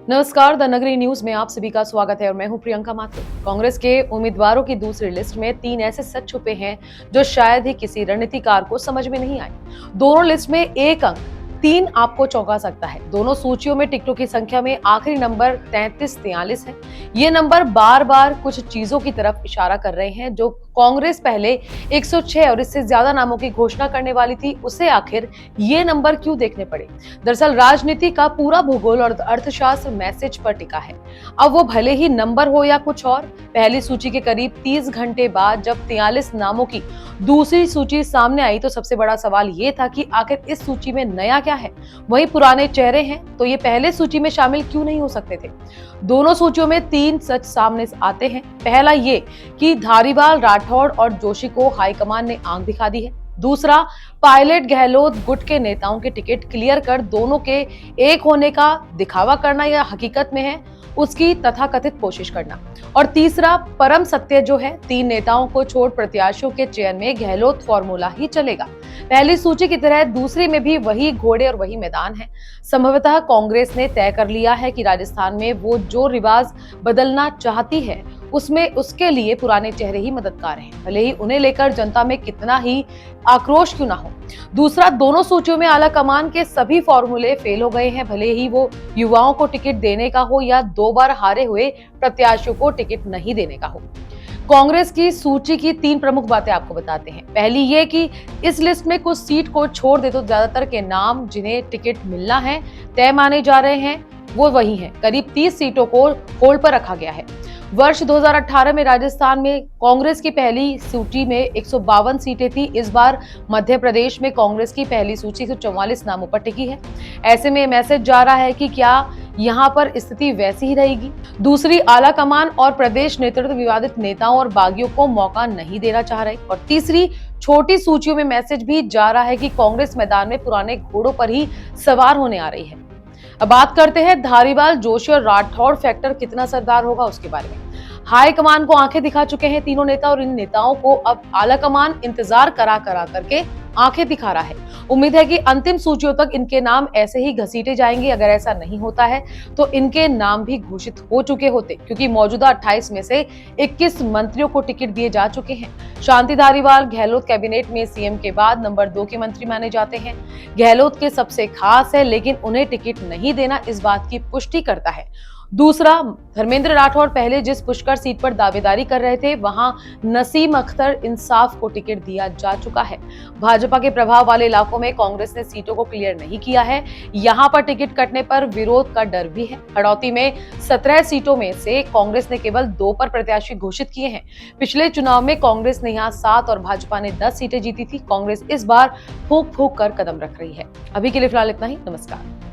नमस्कार, द नगरी न्यूज में आप सभी का स्वागत है और मैं हूं प्रियंका माथुर। कांग्रेस के उम्मीदवारों की दूसरी लिस्ट में 3 ऐसे सच छुपे हैं जो शायद ही किसी रणनीतिकार को समझ में नहीं आए। दोनों लिस्ट में एक अंक 3 आपको चौंका सकता है। दोनों सूचियों में टिकटों की संख्या में आखिरी नंबर 33-43 है। ये नंबर बार बार कुछ चीजों की तरफ इशारा कर रहे हैं जो कांग्रेस पहले 106 और इससे ज्यादा नामों की घोषणा करने वाली थी, उसे आखिर ये नंबर क्यों देखने पड़े। दरअसल राजनीति का पूरा भूगोल और अर्थशास्त्र मैसेज पर टिका है। अब वो भले ही नंबर हो या कुछ और। पहली सूची के करीब 30 घंटे बाद जब 43 नामों की दूसरी सूची सामने आई तो सबसे बड़ा सवाल ये था कि आखिर इस सूची में नया क्या है। वही पुराने चेहरे हैं तो ये पहले सूची में शामिल क्यों नहीं हो सकते थे। दोनों सूचियों में 3 सच सामने आते हैं। पहला ये कि धारीवाल, राठौड़ और जोशी को हाईकमान ने आंख दिखा दी है। दूसरा, पायलट, गहलोत गुट के नेताओं के टिकट क्लियर कर दोनों के एक होने का दिखावा करना या हकीकत में है उसकी तथाकथित कोशिश करना। और तीसरा, परम सत्य जो है 3 नेताओं को छोड़ प्रत्याशियों के चयन में गहलोत फॉर्मूला ही चलेगा। पहली सूची की तरह दूसरी में भी वही घोड़े और वही मैदान है। संभवतः कांग्रेस ने तय कर लिया है कि राजस्थान में वो जो रिवाज बदलना चाहती है उसमें उसके लिए पुराने चेहरे ही मददगार हैं, भले ही उन्हें लेकर जनता में कितना ही आक्रोश क्यों ना हो। दूसरा, दोनों सूचियों में आला कमान के सभी फॉर्मूले फेल हो गए हैं, भले ही वो युवाओं को टिकट देने का हो या 2 बार हारे हुए प्रत्याशियों को टिकट नहीं देने का हो। कांग्रेस की सूची की 3 प्रमुख बातें आपको बताते हैं। पहली ये कि इस लिस्ट में कुछ सीट को छोड़ दे तो ज्यादातर के नाम जिन्हें टिकट मिलना है तय माने जा रहे हैं वो वही हैं। करीब 30 सीटों को होल्ड पर रखा गया है। वर्ष 2018 में राजस्थान में कांग्रेस की पहली सूची में 152 सीटें थी। इस बार मध्य प्रदेश में कांग्रेस की पहली सूची 144 नामों पर टिकी है। ऐसे में मैसेज जा रहा है कि क्या यहाँ पर स्थिति वैसी ही रहेगी। दूसरी, आला कमान और प्रदेश नेतृत्व विवादित नेताओं और बागियों को मौका नहीं देना चाह रहे। और तीसरी, छोटी सूचियों में मैसेज भी जा रहा है कि कांग्रेस मैदान में पुराने घोड़ों पर ही सवार होने आ रही है। अब बात करते हैं धारीवाल, जोशी और राठौड़ फैक्टर कितना असरदार होगा उसके बारे में। हाई कमान को आंखें दिखा चुके हैं तीनों नेता और इन नेताओं को अब आला कमान इंतजार करा करके आंखें दिखा रहा है। उम्मीद है कि अंतिम सूचियों तक इनके नाम ऐसे ही घसीटे जाएंगे। अगर ऐसा नहीं होता है तो इनके नाम भी घोषित हो चुके होते, क्योंकि मौजूदा 28 में से 21 मंत्रियों को टिकट दिए जा चुके हैं। शांति धारीवाल गहलोत कैबिनेट में सीएम के बाद नंबर 2 के मंत्री माने जाते हैं। गहलोत के सबसे खास है, लेकिन उन्हें टिकट नहीं देना इस बात की पुष्टि करता है। दूसरा, धर्मेंद्र राठौड़ पहले जिस पुष्कर सीट पर दावेदारी कर रहे थे वहां नसीम अख्तर इंसाफ को टिकट दिया जा चुका है। भाजपा के प्रभाव वाले इलाकों में कांग्रेस ने सीटों को क्लियर नहीं किया है। यहां पर टिकट कटने पर विरोध का डर भी है। हड़ौती में 17 सीटों में से कांग्रेस ने केवल 2 पर प्रत्याशी घोषित किए हैं। पिछले चुनाव में कांग्रेस ने यहाँ 7 और भाजपा ने 10 सीटें जीती थी। कांग्रेस इस बार फूंक फूंक कर कदम रख रही है। अभी के लिए फिलहाल इतना ही। नमस्कार।